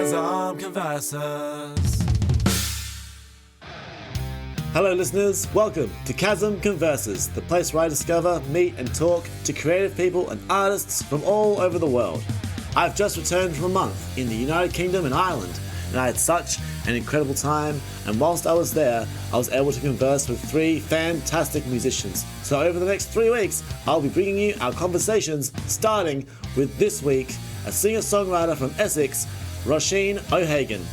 Chasm Converses. Hello listeners, welcome to Chasm Converses, the place where I discover, meet and talk to creative people and artists from all over the world. I've just returned from a month in the United Kingdom and Ireland, and I had such an incredible time, and whilst I was there, I was able to converse with 3 fantastic musicians. So over the next 3 weeks, I'll be bringing you our conversations, starting with this week, a singer-songwriter from Essex, Roisin O'Hagan.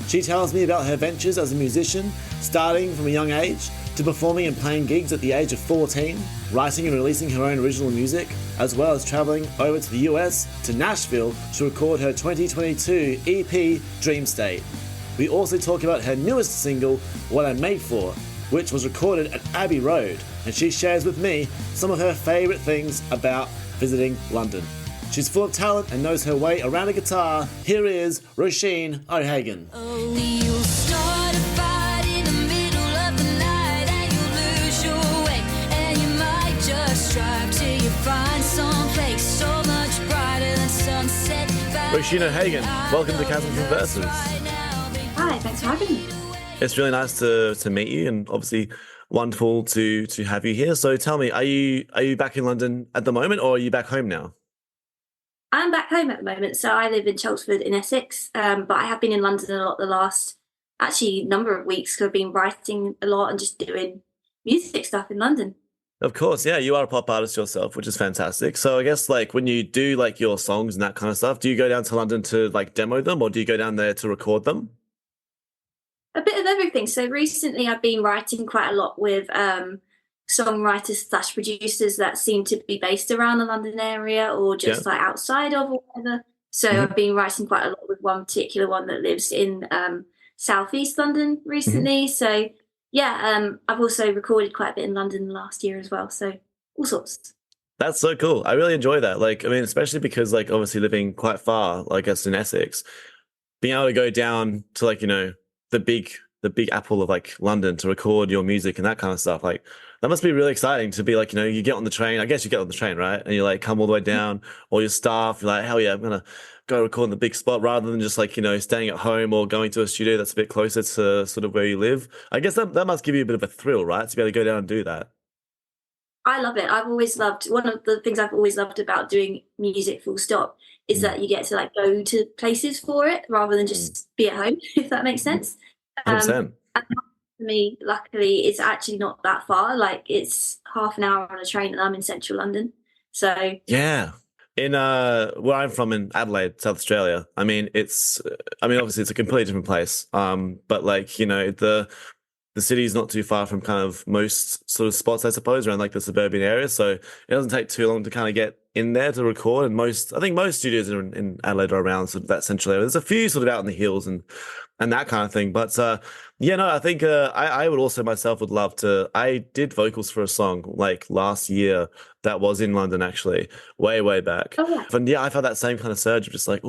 She tells me about her ventures as a musician, starting from a young age, to performing and playing gigs at the age of 14, writing and releasing her own original music, as well as travelling over to the US, to Nashville, to record her 2022 EP, Dreamstate. We also talk about her newest single, What I'm Made For, which was recorded at Abbey Road, and she shares with me some of her favourite things about visiting London. She's full of talent and knows her way around a guitar. Here is Roisin O'Hagan. Only you'll start a fight in the middle of the night, and you'll lose your way, and you might just drive till you find some place so much brighter than sunset. Roisin O'Hagan, welcome to Chasm Converses. Hi, thanks for having me. It's really nice to meet you, and obviously wonderful to have you here. So tell me, are you back in London at the moment, or are you back home now? I'm back home at the moment, so I live in Chelmsford in Essex, but I have been in London a lot the last, number of weeks, because I've been writing a lot and just doing music stuff in London. Of course, yeah, you are a pop artist yourself, which is fantastic. So I guess when you do your songs and that kind of stuff, do you go down to London to demo them, or do you go down there to record them? A bit of everything. So recently I've been writing quite a lot with songwriters / producers that seem to be based around the London area or just outside of or whatever. So I've been writing quite a lot with one particular one that lives in southeast London recently. So I've also recorded quite a bit in London last year as well. So all sorts. That's so cool. I really enjoy that. Especially because obviously living quite far, I guess in Essex, being able to go down to the big apple of London to record your music and that kind of stuff. That must be really exciting to be you get on the train. I guess you get on the train, right? And you come all the way down, all your staff, you're hell yeah, I'm going to go record in the big spot rather than just staying at home or going to a studio that's a bit closer to sort of where you live. I guess that must give you a bit of a thrill, right? To be able to go down and do that. I love it. One of the things I've always loved about doing music full stop is that you get to go to places for it rather than just be at home, if that makes sense. 100%. And for me, luckily, it's actually not that far. It's half an hour on a train and I'm in central London. So yeah. In where I'm from in Adelaide, South Australia, obviously it's a completely different place. But the city's not too far from kind of most sort of spots, I suppose, around the suburban area. So it doesn't take too long to kind of get in there to record. And I think most studios in Adelaide are around sort of that central area. There's a few sort of out in the hills and that kind of thing. But I think I would also myself would love to. I did vocals for a song last year that was in London, actually, way back. Oh, yeah. And I've had that same kind of surge of just I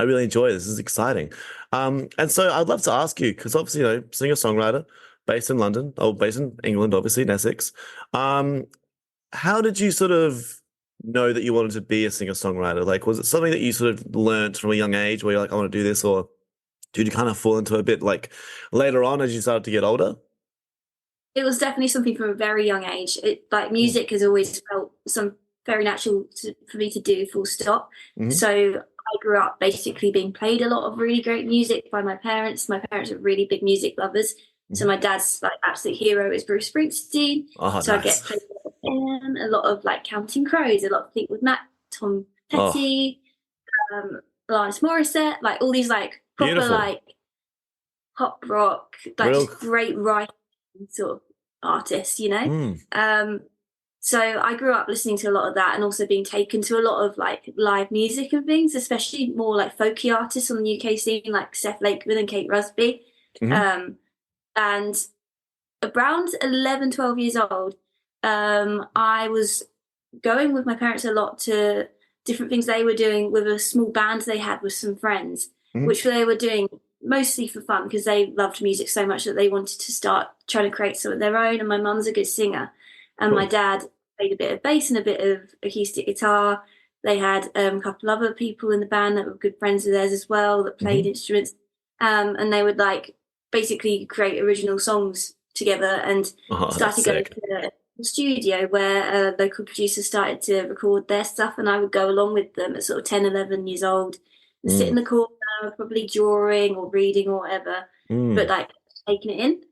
really enjoy this. This is exciting. And so I'd love to ask you, because obviously, singer-songwriter, based in London, or based in England, obviously, in Essex. How did you sort of know that you wanted to be a singer-songwriter? Was it something that you sort of learned from a young age where you're I want to do this, or did you kind of fall into a bit later on as you started to get older? It was definitely something from a very young age. Music has always felt very natural for me to do, full stop. Mm-hmm. So I grew up basically being played a lot of really great music by my parents. My parents are really big music lovers. So my dad's absolute hero is Bruce Springsteen. Oh, so nice. I get played a lot of Counting Crows, a lot of Fleetwood Mac, Tom Petty, Alanis Morissette, all these proper Beautiful. pop rock, just great writing sort of artists, So I grew up listening to a lot of that and also being taken to a lot of live music and things, especially more folky artists on the UK scene like Seth Lakeman and Kate Rusby. Mm-hmm. And around 11, 12 years old, I was going with my parents a lot to different things they were doing with a small band they had with some friends, which they were doing mostly for fun because they loved music so much that they wanted to start trying to create some of their own. And my mum's a good singer, and my dad played a bit of bass and a bit of acoustic guitar. They had a couple other people in the band that were good friends of theirs as well that played instruments. And they would like basically create original songs together and started going to the studio where local producers started to record their stuff, and I would go along with them at sort of 10, 11 years old and sit in the corner, probably drawing or reading or whatever, but like taking it in.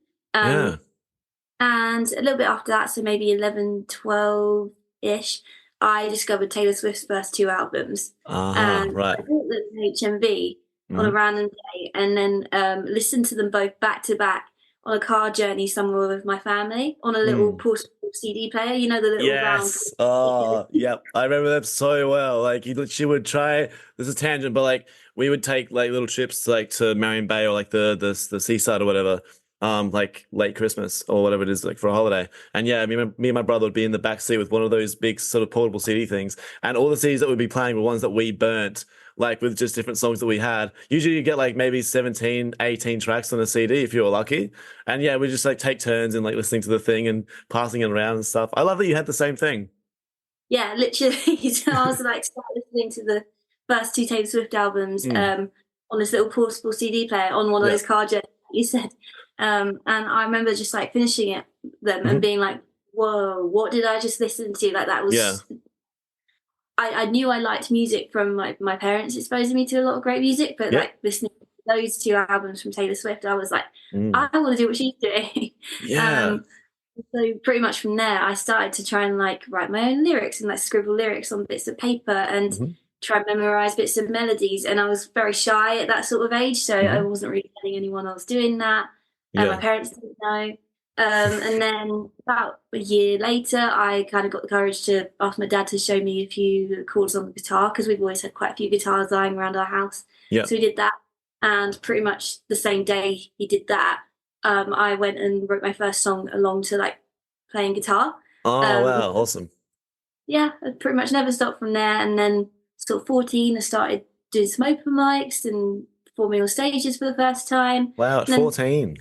And a little bit after that, so maybe 11, 12-ish, I discovered Taylor Swift's first 2 albums. And I bought them in HMV on a random day, and then listened to them both back to back on a car journey somewhere with my family on a little portable CD player, you know, the little round. Oh, yep. I remember them so well. Like she would try, this is a tangent, but like we would take like little trips to like to Marion Bay or like the seaside or whatever, like late Christmas or whatever it is, like for a holiday. And yeah, me and my brother would be in the back seat with one of those big sort of portable CD things, and all the CDs that we'd be playing were ones that we burnt, like with just different songs that we had. Usually you get like maybe 17, 18 tracks on a CD if you were lucky. And yeah, we just like take turns and like listening to the thing and passing it around and stuff. I love that you had the same thing. Yeah, literally. So I was like started listening to the first 2 Taylor Swift albums on this little portable CD player on one of those car journeys you said. And I remember just like finishing them and being like, whoa, what did I just listen to? Like that was I knew I liked music from my parents exposing me to a lot of great music, but like listening to those 2 albums from Taylor Swift, I was like, I want to do what she's doing. So pretty much from there, I started to try and like write my own lyrics and like scribble lyrics on bits of paper and try and memorize bits of melodies. And I was very shy at that sort of age, so I wasn't really telling anyone I was doing that. And my parents didn't know. And then about a year later, I kind of got the courage to ask my dad to show me a few chords on the guitar, because we've always had quite a few guitars lying around our house. So we did that. And pretty much the same day he did that, I went and wrote my first song along to like playing guitar. Oh, wow. Awesome. Yeah, I pretty much never stopped from there. And then sort of 14, I started doing some open mics and performing on stages for the first time. Wow, at 14.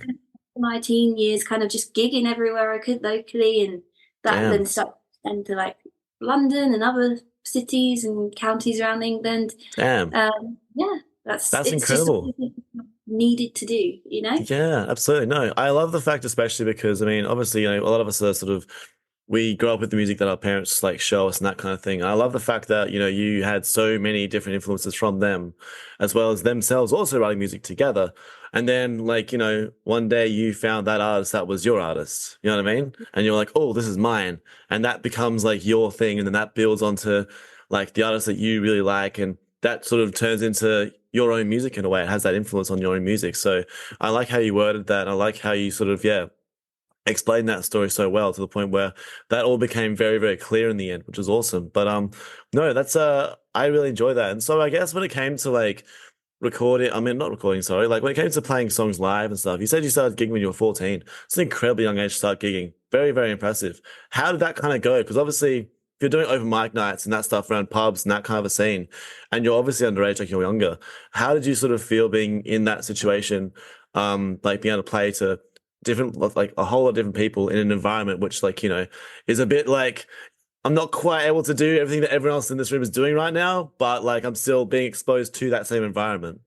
My teen years kind of just gigging everywhere I could locally, and that then started to extend to like London and other cities and counties around England. That's incredible. Just needed to do, you know? Yeah, absolutely. No, I love the fact, especially because, I mean, obviously, you know, a lot of us are sort of, we grow up with the music that our parents like show us and that kind of thing. And I love the fact that, you know, you had so many different influences from them, as well as themselves also writing music together. And then like, you know, one day you found that artist that was your artist, you know what I mean? And you're like, oh, this is mine. And that becomes like your thing. And then that builds onto like the artist that you really like. And that sort of turns into your own music in a way. It has that influence on your own music. So I like how you worded that. I like how you sort of, explained that story so well, to the point where that all became very, very clear in the end, which was awesome. But no, that's I really enjoy that. And so I guess when it came to like like when it came to playing songs live and stuff, you said you started gigging when you were 14. It's an incredibly young age to start gigging. Very, very impressive. How did that kind of go? Because obviously if you're doing open mic nights and that stuff around pubs and that kind of a scene, and you're obviously underage, like you're younger, how did you sort of feel being in that situation, like being able to play to different, like a whole lot of different people in an environment which, like, you know, is a bit like, I'm not quite able to do everything that everyone else in this room is doing right now, but like I'm still being exposed to that same environment.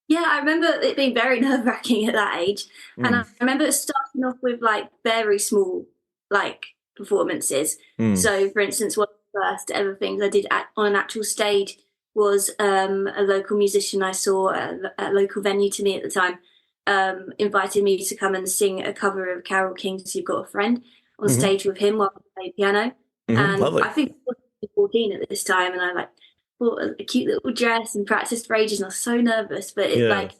Yeah, I remember it being very nerve-wracking at that age. And I remember starting off with like very small like performances. So for instance, one of the first ever things I did on an actual stage was a local musician I saw at a local venue to me at the time invited me to come and sing a cover of Carole King's You've Got a Friend on stage with him while I played piano. And lovely. I think I was 14 at this time, and I like bought a cute little dress and practiced for ages, and I was so nervous. But it, like,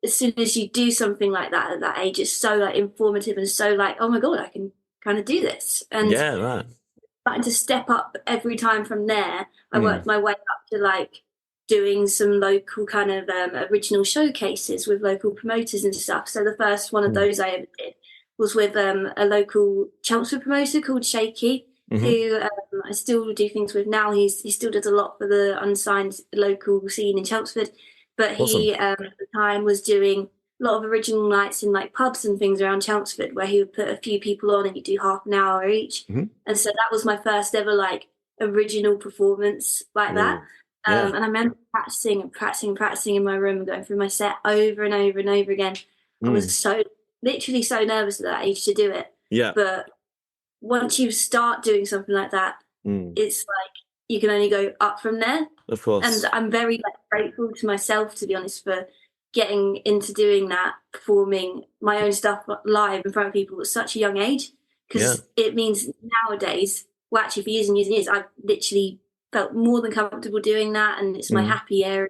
as soon as you do something like that at that age, it's so like informative and so like, oh my god, I can kind of do this. And starting to step up every time from there. I worked my way up to like doing some local kind of original showcases with local promoters and stuff. So the first one of those I ever did was with a local Chelmsford promoter called Shaky, who I still do things with now. He still does a lot for the unsigned local scene in Chelmsford, but he at the time was doing a lot of original nights in like pubs and things around Chelmsford, where he would put a few people on and you do half an hour each. And so that was my first ever like original performance like that. Yeah. And I remember practicing in my room, going through my set over and over and over again. I was literally so nervous at that age to do it. Yeah. But once you start doing something like that, it's like you can only go up from there. Of course. And I'm very grateful to myself, to be honest, for getting into doing that, performing my own stuff live in front of people at such a young age, because it means nowadays, well, actually for years and years and years, I've literally felt more than comfortable doing that, and it's my happy area,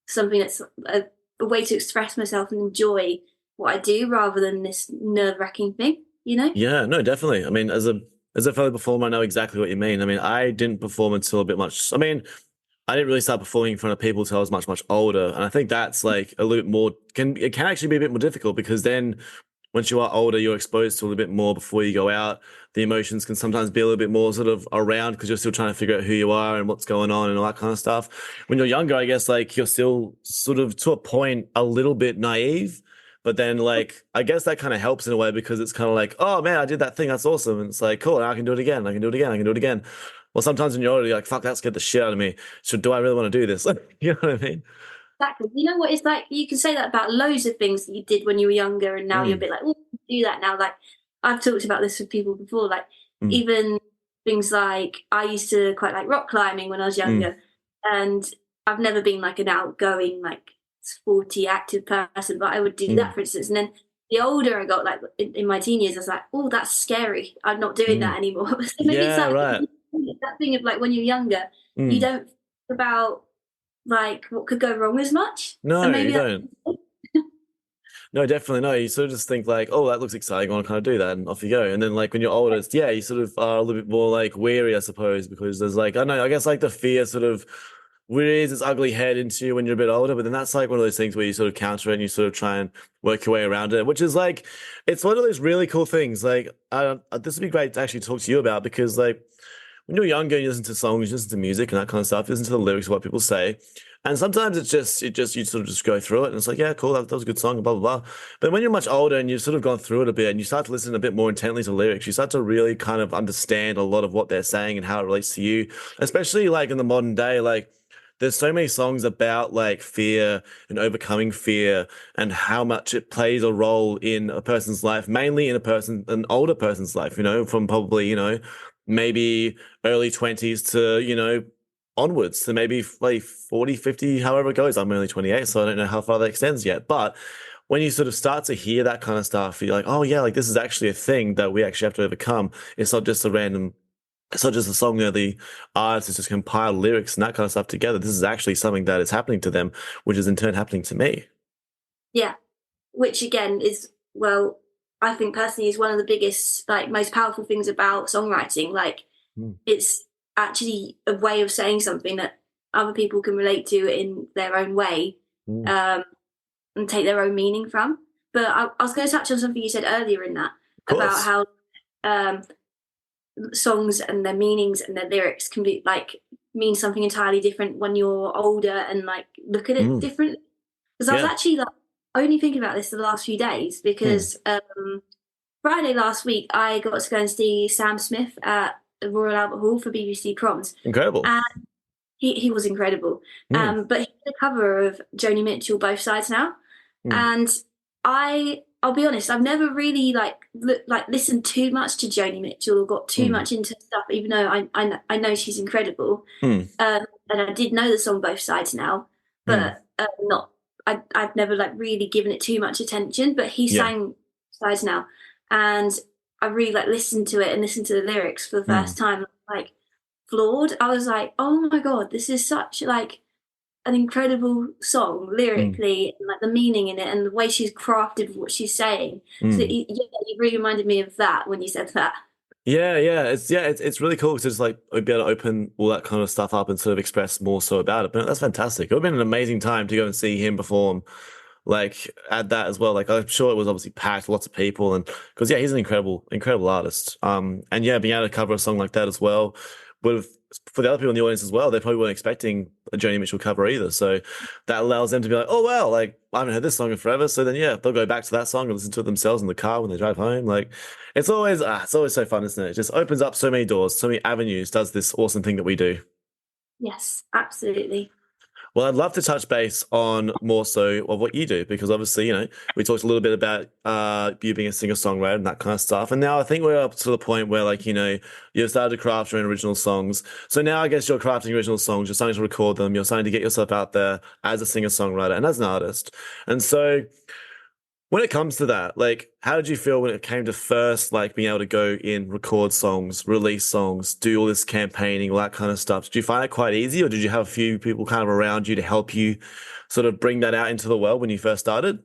something that's a way to express myself and enjoy what I do rather than this nerve-wracking thing, you know? Yeah, no, definitely. I mean, as a fellow performer, I know exactly what you mean. I mean, I didn't perform until a bit much. I mean, I didn't really start performing in front of people until I was much, much older. And I think that's like a little bit more, it can actually be a bit more difficult, because then once you are older, you're exposed to a little bit more before you go out. The emotions can sometimes be a little bit more sort of around, because you're still trying to figure out who you are and what's going on and all that kind of stuff. When you're younger, I guess like you're still sort of to a point a little bit naive. But then, like, I guess that kind of helps in a way, because it's kind of like, oh man, I did that thing, that's awesome. And it's like, cool, now I can do it again. I can do it again. I can do it again. Well, sometimes when you're older, you're like, fuck, that scared the shit out of me. So do I really want to do this? You know what I mean? Exactly. You know what? It's like, you can say that about loads of things that you did when you were younger, and now you're a bit like, oh, do that now. Like, I've talked about this with people before, like even things like, I used to quite like rock climbing when I was younger, and I've never been like an outgoing, like sporty, active person, but I would do that, for instance. And then the older I got, like in my teen years, I was like, oh, that's scary. I'm not doing that anymore. So maybe it's like that thing of like when you're younger, you don't think about like what could go wrong as much. No, and maybe you don't. No, definitely no. You sort of just think like, oh, that looks exciting, I want to kind of do that, and off you go. And then like when you're older, it's, you sort of are a little bit more like wary, I suppose, because there's like, I don't know, I guess like the fear sort of rears its ugly head into you when you're a bit older, but then that's like one of those things where you sort of counter it and you sort of try and work your way around it, which is like, it's one of those really cool things. Like, this would be great to actually talk to you about, because like when you're younger, you listen to songs, you listen to music and that kind of stuff, you listen to the lyrics of what people say. And sometimes you sort of just go through it and it's like, yeah, cool, that was a good song, blah, blah, blah. But when you're much older and you've sort of gone through it a bit and you start to listen a bit more intently to lyrics, you start to really kind of understand a lot of what they're saying and how it relates to you, especially like in the modern day. Like, there's so many songs about like fear and overcoming fear and how much it plays a role in a person's life, mainly in an older person's life, you know, from probably, you know, maybe early 20s to, you know, onwards to maybe like 40, 50, however it goes. I'm only 28, so I don't know how far that extends yet. But when you sort of start to hear that kind of stuff, you're like, oh yeah, like this is actually a thing that we actually have to overcome. It's not just it's not just a song where the artist has just compiled lyrics and that kind of stuff together. This is actually something that is happening to them, which is in turn happening to me. Yeah, which again is, well, I think personally is one of the biggest, like most powerful things about songwriting. Like it's actually a way of saying something that other people can relate to in their own way, and take their own meaning from. But I was going to touch on something you said earlier in that, about how songs and their meanings and their lyrics can be like mean something entirely different when you're older and like look at it different. Because I was actually like only thinking about this the last few days, because Friday last week I got to go and see Sam Smith at the Royal Albert Hall for BBC Proms. Incredible. And he was incredible. But he did a cover of Joni Mitchell, Both Sides Now. And I'll be honest, I've never really listened too much to Joni Mitchell or got too much into stuff, even though I know she's incredible. And I did know the song Both Sides Now, but I've never like really given it too much attention. But he sang Sides Now, and I really like listened to it and listened to the lyrics for the first time, like floored. I was like, oh my God, this is such like an incredible song lyrically, and like the meaning in it and the way she's crafted what she's saying. So you really reminded me of that when you said that. It's really cool to just like be able to open all that kind of stuff up and sort of express more so about it. But that's fantastic. It would have been an amazing time to go and see him perform like at that as well. Like I'm sure it was obviously packed, lots of people, and because he's an incredible artist. And being able to cover a song like that as well would have, for the other people in the audience as well, they probably weren't expecting a Joni Mitchell cover either. So that allows them to be like, oh, wow, like I haven't heard this song in forever. So then, yeah, they'll go back to that song and listen to it themselves in the car when they drive home. Like it's always so fun, isn't it? It just opens up so many doors, so many avenues, does this awesome thing that we do. Yes, absolutely. Well, I'd love to touch base on more so of what you do, because obviously, you know, we talked a little bit about you being a singer-songwriter and that kind of stuff. And now I think we're up to the point where, like, you know, you've started to craft your own original songs. So now I guess you're crafting original songs, you're starting to record them, you're starting to get yourself out there as a singer-songwriter and as an artist. And so when it comes to that, like, how did you feel when it came to first, like, being able to go in, record songs, release songs, do all this campaigning, all that kind of stuff? Did you find it quite easy, or did you have a few people kind of around you to help you sort of bring that out into the world when you first started?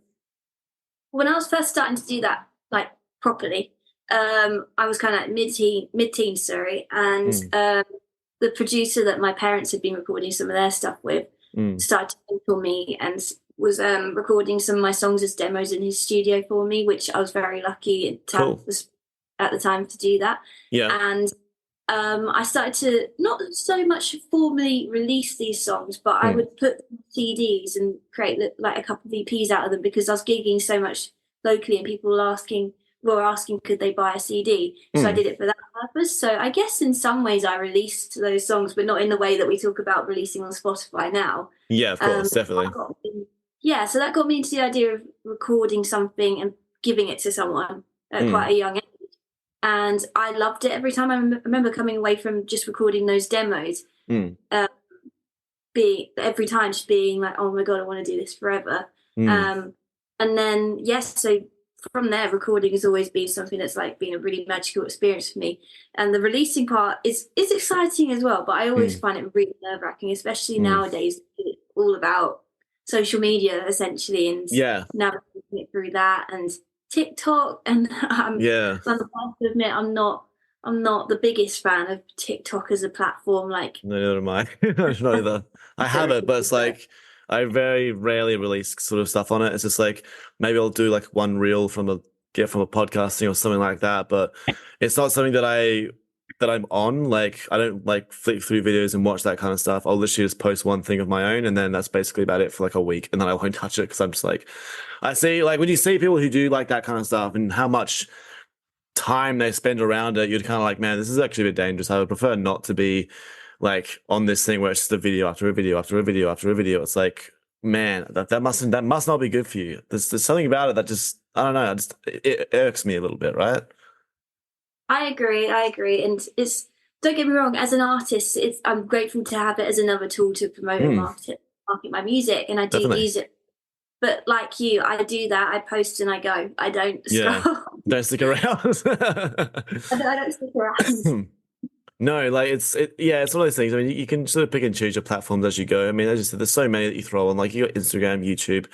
When I was first starting to do that, like, properly, I was kind of like mid-teen, sorry, and the producer that my parents had been recording some of their stuff with started to mentor me and was recording some of my songs as demos in his studio for me, which I was very lucky to have at the time to do that. Yeah. And I started to not so much formally release these songs, but I would put CDs and create like a couple of EPs out of them, because I was gigging so much locally and people were asking could they buy a CD. So I did it for that purpose. So I guess in some ways I released those songs, but not in the way that we talk about releasing on Spotify now. Yeah, of course, definitely. Yeah, so that got me into the idea of recording something and giving it to someone at quite a young age. And I loved it every time. I remember coming away from just recording those demos, every time just being like, oh my God, I want to do this forever. And then, yes, so from there, recording has always been something that's like been a really magical experience for me. And the releasing part is exciting as well, but I always find it really nerve-wracking, especially nowadays. It's all about social media essentially, and navigating it through that, and TikTok. And I'm the first to admit I'm not the biggest fan of TikTok as a platform. Like, no, neither am I. Not either. I have it, but it's like I very rarely release sort of stuff on it. It's just like maybe I'll do like one reel from a podcasting or something like that, but it's not something that I'm on. Like, I don't like flick through videos and watch that kind of stuff. I'll literally just post one thing of my own, and then that's basically about it for like a week, and then I won't touch it, because I'm just like, I see, like, when you see people who do like that kind of stuff and how much time they spend around it, you're kind of like, man, this is actually a bit dangerous. I would prefer not to be like on this thing where it's just a video after a video after a video after a video. It's like, man, that must not be good for you. There's something about it that just, I don't know, it irks me a little bit, right? I agree. And it's, don't get me wrong, as an artist, I'm grateful to have it as another tool to promote and market my music, and I do use it. But like you, I do that. I post and I go. I don't scroll. Don't stick around. I don't stick around. No, like it's one of those things. I mean, you can sort of pick and choose your platforms as you go. I mean, as you said, there's so many that you throw on. Like, you got Instagram, YouTube,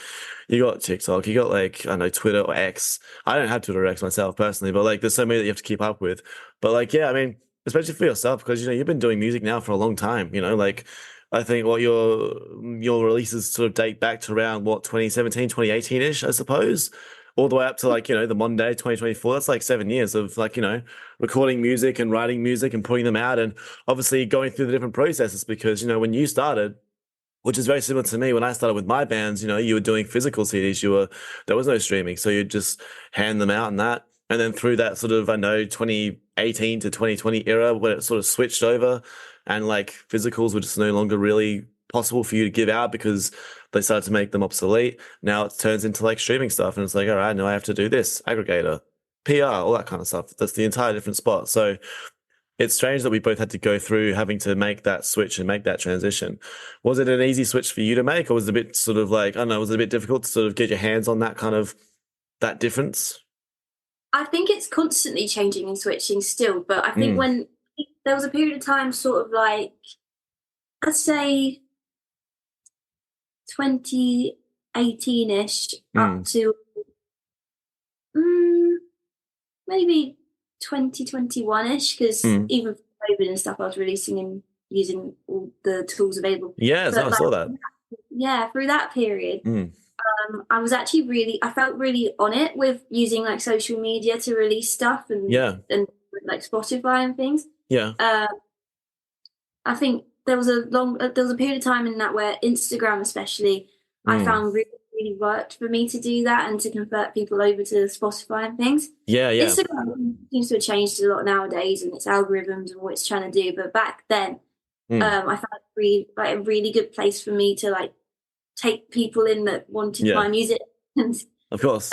you got TikTok, you got, like, I don't know, Twitter or X. I don't have Twitter or X myself personally, but like there's so many that you have to keep up with. But like, yeah, I mean, especially for yourself, because, you know, you've been doing music now for a long time, you know, like I think what your releases sort of date back to around 2017, 2018-ish, I suppose, all the way up to, like, you know, the Monday 2024. That's like 7 years of, like, you know, recording music and writing music and putting them out, and obviously going through the different processes, because, you know, when you started, which is very similar to me, when I started with my bands, you know, you were doing physical CDs, there was no streaming, so you'd just hand them out and that. And then through that sort of, I know, 2018 to 2020 era, where it sort of switched over, and like physicals were just no longer really possible for you to give out because they started to make them obsolete. Now it turns into like streaming stuff, and it's like, all right, now I have to do this, aggregator, PR, all that kind of stuff. That's the entire different spot. So it's strange that we both had to go through having to make that switch and make that transition. Was it an easy switch for you to make, or was it a bit sort of like, I don't know, was it a bit difficult to sort of get your hands on that kind of, that difference? I think it's constantly changing and switching still, but I think when there was a period of time, sort of like, I'd say 2018-ish up to maybe 2021-ish, because even for COVID and stuff, I was releasing and using all the tools available. Yeah, I saw that. Yeah, through that period, I was actually I felt really on it with using like social media to release stuff and like Spotify and things. Yeah. I think there was a period of time in that where Instagram, especially, I Mm. found really worked for me to do that and to convert people over to Spotify and things. Yeah, yeah. Instagram seems to have changed a lot nowadays and its algorithms and what it's trying to do. But back then, Mm. I found it a really good place for me to like take people in that wanted Yeah. my music and Of course.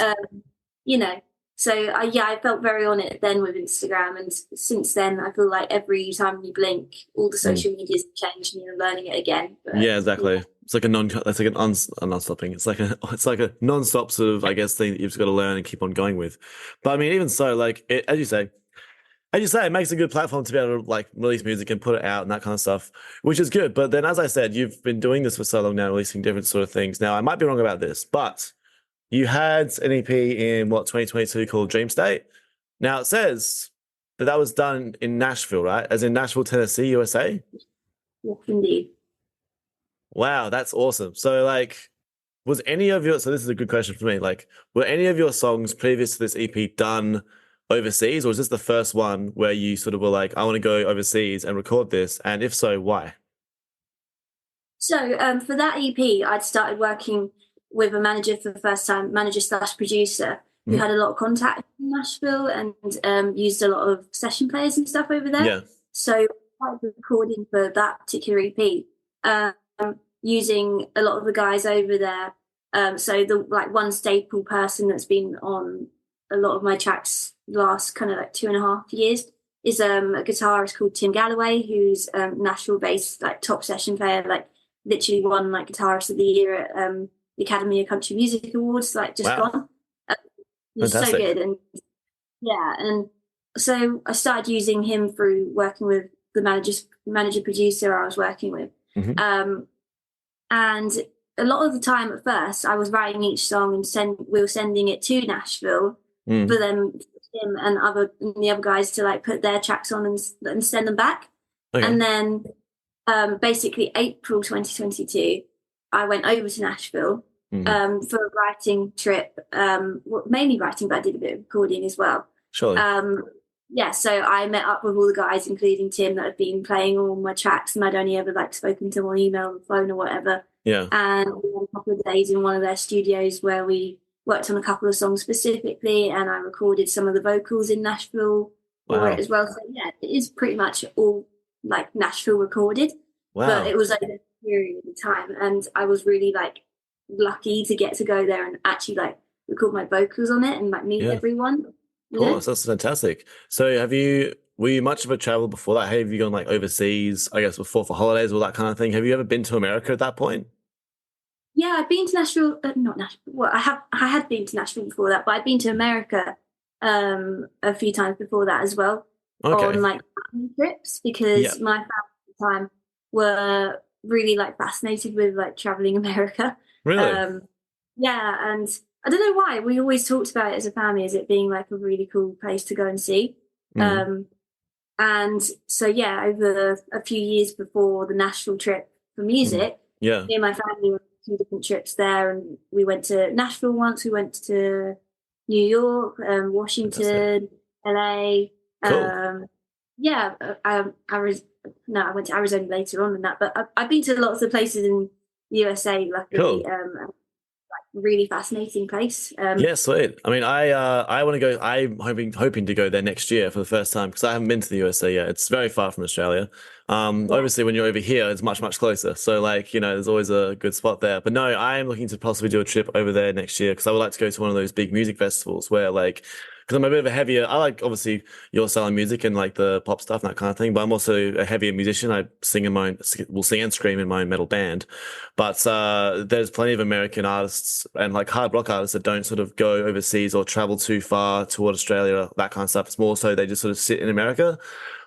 you know. So I felt very on it then with Instagram, and since then I feel like every time you blink, all the social media's changed and you're learning it again. But, Yeah, exactly. It's like it's like a non-stopping. It's like a non-stop sort of, I guess, thing that you've just got to learn and keep on going with. But I mean, even so, like as you say, it makes a good platform to be able to like release music and put it out and that kind of stuff, which is good. But then, as I said, you've been doing this for so long now, releasing different sort of things. Now, I might be wrong about this, but you had an EP in 2022 called Dreamstate. Now it says that was done in Nashville, right? As in Nashville, Tennessee, USA. yes, indeed. Wow, that's awesome. So like, was any of your, so this is a good question for me, like, were any of your songs previous to this EP done overseas, or is this the first one where you sort of were like, I want to go overseas and record this? And if so, why? So for that EP, I'd started working with a manager for the first time, manager/producer, who had a lot of contact in Nashville and used a lot of session players and stuff over there. Yeah. So I started recording for that particular EP, using a lot of the guys over there. So the like one staple person that's been on a lot of my tracks the last kind of like 2.5 years is a guitarist called Tim Galloway, who's Nashville-based like top session player, like literally won like guitarist of the year at the Academy of Country Music Awards, like just gone. He's so good, and and so I started using him through working with the manager producer I was working with, and a lot of the time at first I was writing each song and we were sending it to Nashville for them, him and the other guys to like put their tracks on and send them back, and then basically April 2022 I went over to Nashville for a writing trip, mainly writing, but I did a bit of recording as well. Surely. So I met up with all the guys, including Tim, that had been playing all my tracks, and I'd only ever like spoken to them on email or phone or whatever. Yeah. And we had a couple of days in one of their studios where we worked on a couple of songs specifically, and I recorded some of the vocals in Nashville for it as well. So yeah, it is pretty much all like Nashville recorded. Wow. But it was over a period of time, and I was really like lucky to get to go there and actually like record my vocals on it and like meet everyone. Of course, that's fantastic. So were you much of a traveler before that? Have you gone like overseas, I guess, before for holidays or that kind of thing? Have you ever been to America at that point? Yeah, I've been to Nashville, not Nashville. Well, I had been to Nashville before that, but I'd been to America a few times before that as well on like trips, because my family at the time were really like fascinated with like traveling America. Really? And I don't know why, we always talked about it as a family as it being like a really cool place to go and see. And so over a few years before the Nashville trip for music, me and my family were on 2 different trips there, and we went to Nashville once, we went to New York, Washington, LA. Cool. I went to Arizona later on than that, but I've been to lots of places in the USA, luckily. Cool. Really fascinating place. Yeah, sweet. I mean, I want to go. I'm hoping to go there next year for the first time, because I haven't been to the USA yet. It's very far from Australia. Obviously, when you're over here, it's much, much closer. So, like, there's always a good spot there. But no, I am looking to possibly do a trip over there next year, because I would like to go to one of those big music festivals where, like, because I'm a bit of a heavier, I like obviously your style of music and like the pop stuff and that kind of thing, but I'm also a heavier musician. I sing will sing and scream in my own metal band. But there's plenty of American artists and like hard rock artists that don't sort of go overseas or travel too far toward Australia, that kind of stuff. It's more so they just sort of sit in America.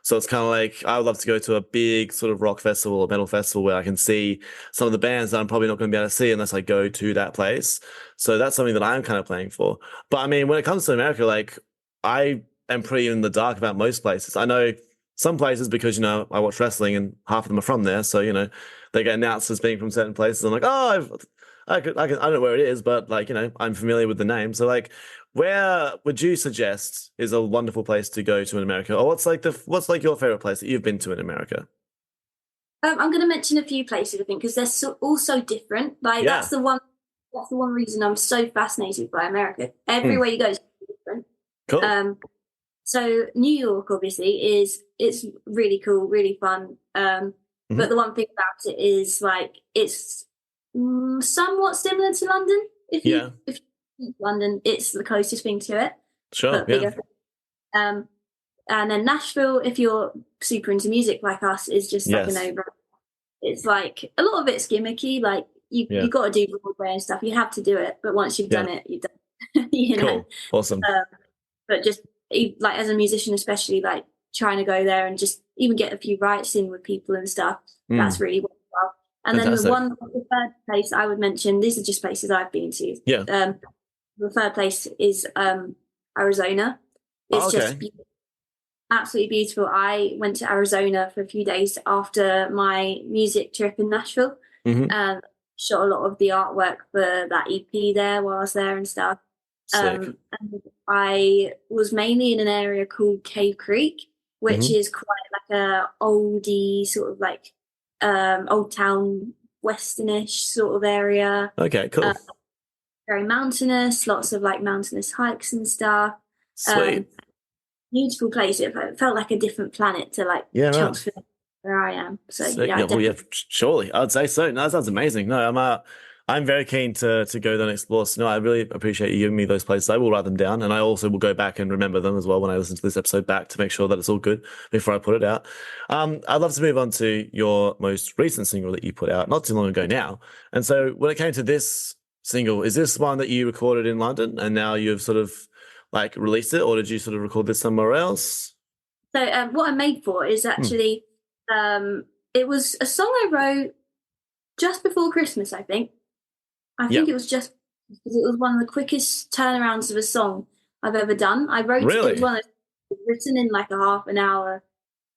So it's kind of like, I would love to go to a big sort of rock festival or metal festival where I can see some of the bands that I'm probably not going to be able to see unless I go to that place. So that's something that I'm kind of playing for. But I mean, when it comes to America, like, I am pretty in the dark about most places. I know some places because, I watch wrestling and half of them are from there. So, they get announced as being from certain places. I'm like, oh, I don't know where it is, but like, I'm familiar with the name. So like, where would you suggest is a wonderful place to go to in America? Or what's like your favorite place that you've been to in America? I'm going to mention a few places, I think, because they're all so different. Like Yeah. that's the one reason I'm so fascinated by America. Everywhere you go is different. Cool. So New York, obviously, it's really cool, really fun. But the one thing about it is like it's somewhat similar to London. If you London, it's the closest thing to it. Sure. But bigger. And then Nashville, if you're super into music like us, is just like an over. It's like a lot of it's gimmicky. Like you got to do Broadway and stuff. You have to do it, but once you've done it, you've done it. You know? Cool. Awesome. But just like as a musician, especially like trying to go there and just even get a few writes in with people and stuff. That's really worthwhile. And Fantastic. then the third place I would mention. These are just places I've been to. Yeah. The third place is Arizona. It's just beautiful. Absolutely beautiful. I went to Arizona for a few days after my music trip in Nashville and shot a lot of the artwork for that EP there while I was there and stuff. And I was mainly in an area called Cave Creek, which is quite like a oldie sort of like old town westernish sort of area. Okay, cool. Very mountainous, lots of like mountainous hikes and stuff. Sweet. Beautiful place. It felt like a different planet to like chunks where I am. So surely I'd say so. No, that sounds amazing. No, I'm very keen to go there and explore. So no, I really appreciate you giving me those places. I will write them down, and I also will go back and remember them as well when I listen to this episode back to make sure that it's all good before I put it out. I'd love to move on to your most recent single that you put out not too long ago now. And so when it came to this single, is this one that you recorded in London and now you've sort of like released it, or did you sort of record this somewhere else? So what I made for is actually it was a song I wrote just before Christmas, I think. It was just because it was one of the quickest turnarounds of a song I've ever done. I wrote it was one of those written in like a half an hour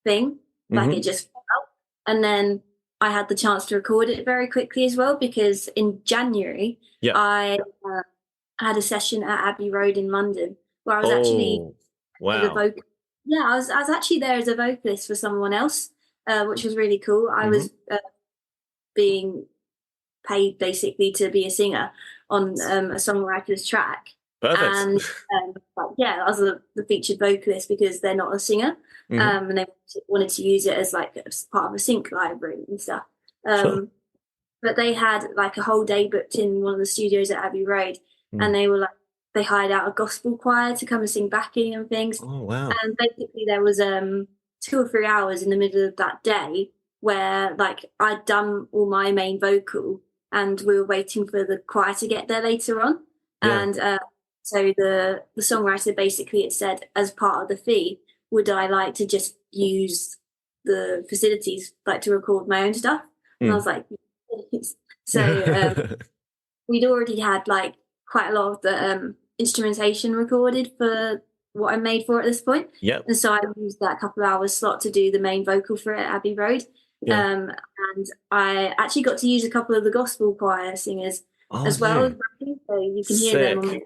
thing, like it just fell out. And then I had the chance to record it very quickly as well, because in January I had a session at Abbey Road in London where I was actually I was actually there as a vocalist for someone else, which was really cool. I was being paid basically to be a singer on a songwriter's track. Perfect. And I was the featured vocalist because they're not a singer, and they wanted to use it as like as part of a sync library and stuff. But they had like a whole day booked in one of the studios at Abbey Road, and they were like, they hired out a gospel choir to come and sing backing and things. Oh wow! And basically there was 2 or 3 hours in the middle of that day where like I'd done all my main vocal, and we were waiting for the choir to get there later on. And so the songwriter basically had said, as part of the fee, would I like to just use the facilities like to record my own stuff? And I was like, yes. So we'd already had like quite a lot of the instrumentation recorded for what I made for it at this point. And so I used that couple of hours slot to do the main vocal for it at Abbey Road. And I actually got to use a couple of the gospel choir singers as well, so you can hear them.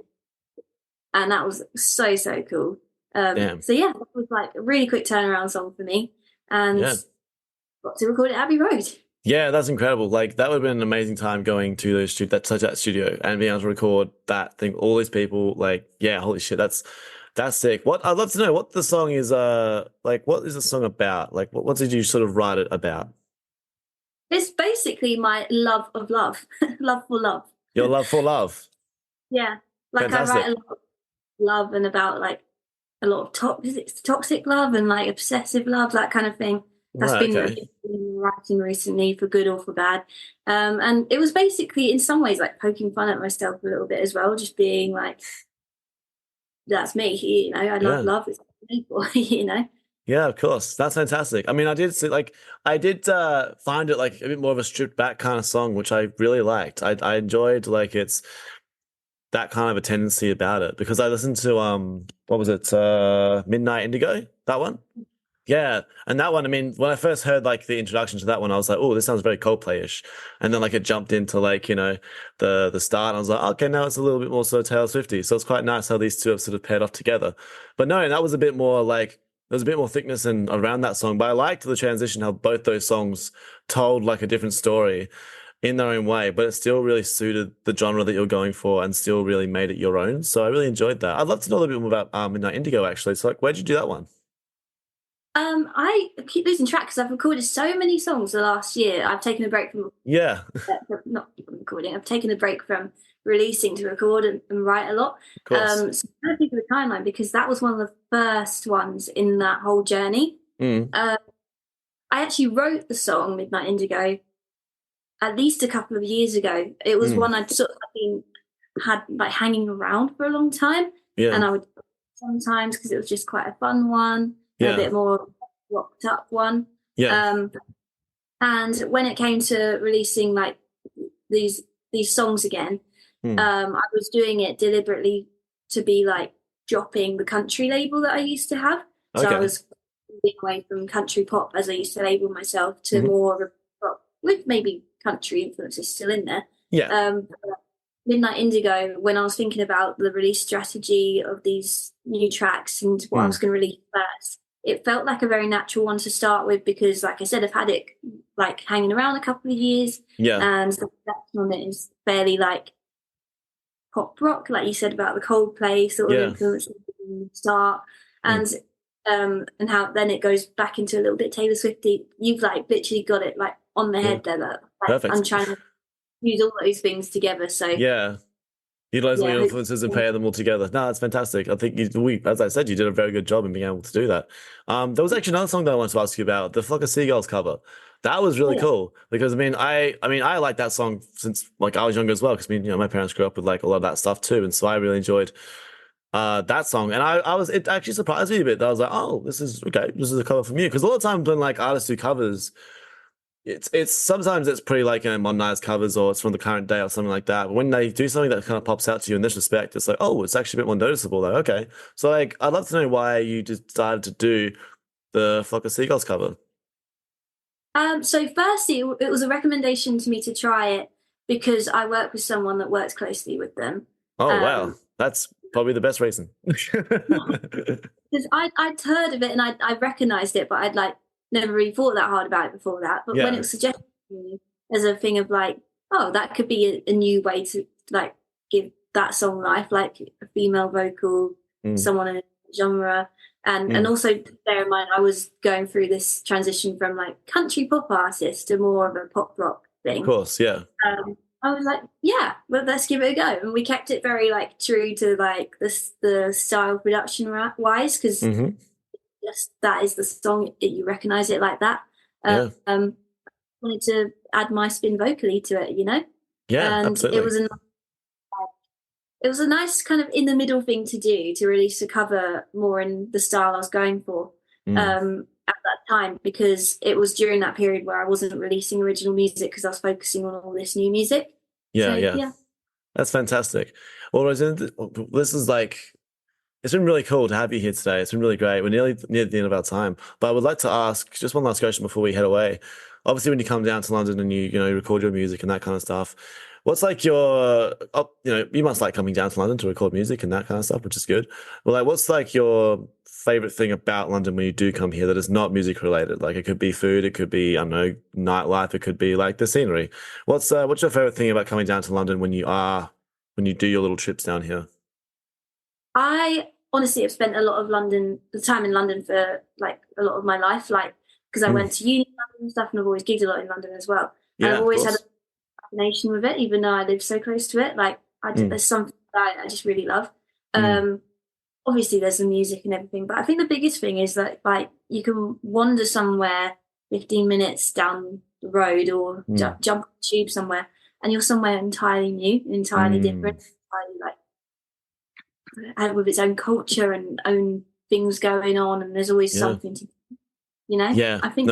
And that was so cool. So yeah, that was like a really quick turnaround song for me, and got to record at Abbey Road. Yeah, that's incredible. Like that would have been an amazing time going to those that studio and being able to record that thing. All these people, like, yeah, holy shit, that's sick. What I'd love to know what the song is. Like, what is the song about? Like, what did you sort of write it about? It's basically my love of love, love for love. Your love for love. Yeah, like Fantastic. I write a lot of love and about like a lot of toxic love and like obsessive love, that kind of thing. That's been writing recently, for good or for bad. And it was basically in some ways like poking fun at myself a little bit as well, just being like, that's me, you know, I love love, it's people, you know. Yeah, of course. That's fantastic. I mean, I did find it like a bit more of a stripped back kind of song, which I really liked. I enjoyed like it's that kind of a tendency about it, because I listened to what was it, Midnight Indigo, that one. Yeah, and that one, I mean, when I first heard like the introduction to that one, I was like, oh, this sounds very Coldplay-ish. And then like it jumped into like, you know, the start, and I was like, okay, now it's a little bit more sort of Taylor Swifty. So it's quite nice how these two have sort of paired off together. But no, that was a bit more like There's a bit more thickness and around that song, but I liked the transition how both those songs told like a different story in their own way, but it still really suited the genre that you're going for and still really made it your own. So I really enjoyed that. I'd love to know a little bit more about Midnight Indigo actually. So like, where'd you do that one? I keep losing track because I've recorded so many songs the last year. I've taken a break from Yeah, not even recording. I've taken a break from releasing to record and write a lot. of course. So I'm trying to think of the timeline because that was one of the first ones in that whole journey. Mm. I actually wrote the song Midnight Indigo at least a couple of years ago. It was one I'd sort of had like hanging around for a long time, Yeah. and I would sometimes because it was just quite a fun one, and Yeah. a bit more rocked up one. Yeah. And when it came to releasing like these songs again, I was doing it deliberately to be like dropping the country label that I used to have. So Okay. I was moving away from country pop, as I used to label myself, to more of a rock with maybe country influences still in there. Yeah. But Midnight Indigo, when I was thinking about the release strategy of these new tracks and what I was going to release first, it felt like a very natural one to start with because, like I said, I've had it like hanging around a couple of years, Yeah. and the production on it is fairly like pop rock, like you said about the Coldplay sort of Yeah. influence from the start, and how then it goes back into a little bit Taylor Swifty. You've like literally got it like on the head there. That, like, Perfect. I'm trying to use all those things together. So Yeah. Utilize all Yeah, your it's- influences and pair them all together. No, that's fantastic. I think as I said, you did a very good job in being able to do that. There was actually another song that I wanted to ask you about, the Flock of Seagulls cover. That was really cool because I like that song since like I was younger as well because my parents grew up with like a lot of that stuff too, and so I really enjoyed that song. And it actually surprised me a bit that I was like, oh, this is okay. This is a cover from you because a lot of times when like artists do covers, it's sometimes it's pretty like modernized covers or it's from the current day or something like that. But when they do something that kind of pops out to you in this respect, it's like, oh, it's actually a bit more noticeable though. Okay. So like I'd love to know why you decided to do the Flock of Seagulls cover. So firstly, it was a recommendation to me to try it because I work with someone that works closely with them. Oh wow. That's probably the best reason. Because I'd heard of it and I recognized it, but I'd like never really thought that hard about it before that. But when Yeah. it was suggested to me as a thing of like, oh, that could be a new way to like give that song life, like a female vocal, someone in a genre. And also bear in mind, I was going through this transition from like country pop artist to more of a pop rock thing. Of course, yeah. I was like, yeah, well, let's give it a go. And we kept it very like true to like the style production wise, because just that is the song that you recognize it like that. Yeah. Wanted to add my spin vocally to it, Yeah, and absolutely. it was a nice kind of in the middle thing to do, to release a cover more in the style I was going for at that time, because it was during that period where I wasn't releasing original music because I was focusing on all this new music. Yeah, So, yeah. That's fantastic. Well, Roisin, this is like, it's been really cool to have you here today. It's been really great. We're nearly near the end of our time, but I would like to ask just one last question before we head away. Obviously, when you come down to London and you record your music and that kind of stuff, what's like your, you must like coming down to London to record music and that kind of stuff, which is good. Well, like, what's like your favorite thing about London when you do come here that is not music related? Like, it could be food, it could be, I don't know, nightlife, it could be like the scenery. What's your favorite thing about coming down to London when you do your little trips down here? I honestly have spent a lot of the time in London for like a lot of my life, like because I went to uni in London and stuff, and I've always gigged a lot in London as well. Yeah, and I've always of had course. a fascination with it, even though I live so close to it. Like there's something that I just really love. Obviously, there's the music and everything, but I think the biggest thing is that like you can wander somewhere 15 minutes down the road or jump on the tube somewhere, and you're somewhere entirely new, entirely different, entirely like with its own culture and own things going on, and there's always something to, Yeah, I think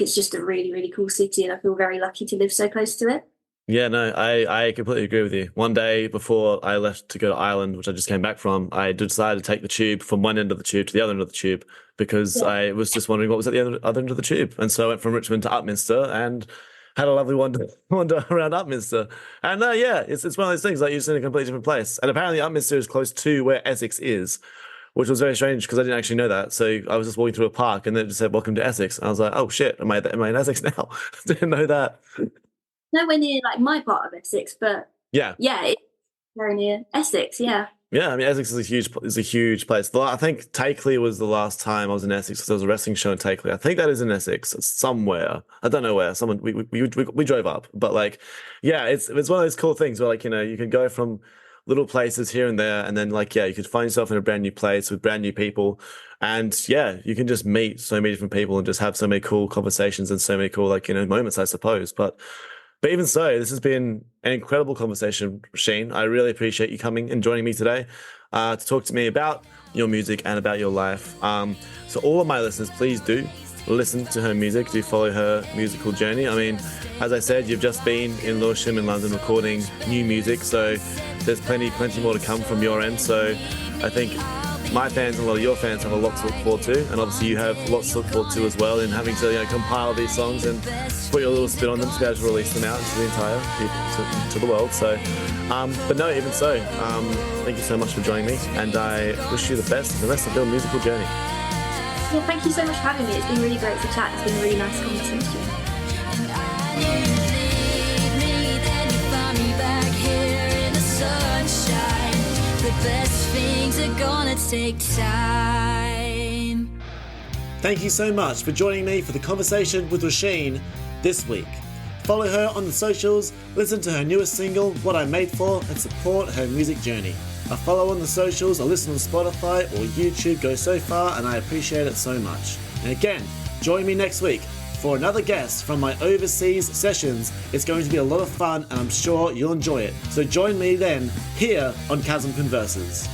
it's just a really, really cool city, and I feel very lucky to live so close to it. Yeah, no, I completely agree with you. One day before I left to go to Ireland, which I just came back from, I decided to take the tube from one end of the tube to the other end of the tube because I was just wondering what was at the other end of the tube. And so I went from Richmond to Upminster and had a lovely wander around Upminster. And it's one of those things like you're just in a completely different place. And apparently Upminster is close to where Essex is, which was very strange because I didn't actually know that. So I was just walking through a park and then it just said, "Welcome to Essex." And I was like, "Oh shit, am I in Essex now?" Didn't know that. Nowhere near like my part of Essex, but Yeah. it's very near Essex. Yeah. Yeah, I mean, Essex is a huge place. I think Takeley was the last time I was in Essex because there was a wrestling show in Takeley. I think that is in Essex somewhere. I don't know where. Someone we drove up, but like, yeah, it's one of those cool things where like, you know, you can go from little places here and there, and then like, yeah, you could find yourself in a brand new place with brand new people, and yeah, you can just meet so many different people and just have so many cool conversations and so many cool like, you know, moments, I suppose. But even so, this has been an incredible conversation, Roisin. I really appreciate you coming and joining me today to talk to me about your music and about your life. So all of my listeners, please do listen to her music, do follow her musical journey. I mean, as I said, you've just been in Lewisham in London recording new music, so there's plenty more to come from your end. So I think my fans and a lot of your fans have a lot to look forward to, and obviously you have lots to look forward to as well in having to, you know, compile these songs and put your little spin on them to be able to release them out to the entire people, to the world. So, but no, even so, thank you so much for joining me, and I wish you the best in the rest of your musical journey. Well, thank you so much for having me. It's been really great to chat. It's been a really nice conversation. The best things are gonna take time. Thank you so much for joining me for the conversation with Roisin this week. Follow her on the socials, listen to her newest single, What I'm Made For, and support her music journey. A follow on the socials, a listen on Spotify or YouTube goes so far, and I appreciate it so much. And again, join me next week for another guest from my overseas sessions. It's going to be a lot of fun, and I'm sure you'll enjoy it. So join me then here on Chasm Converses.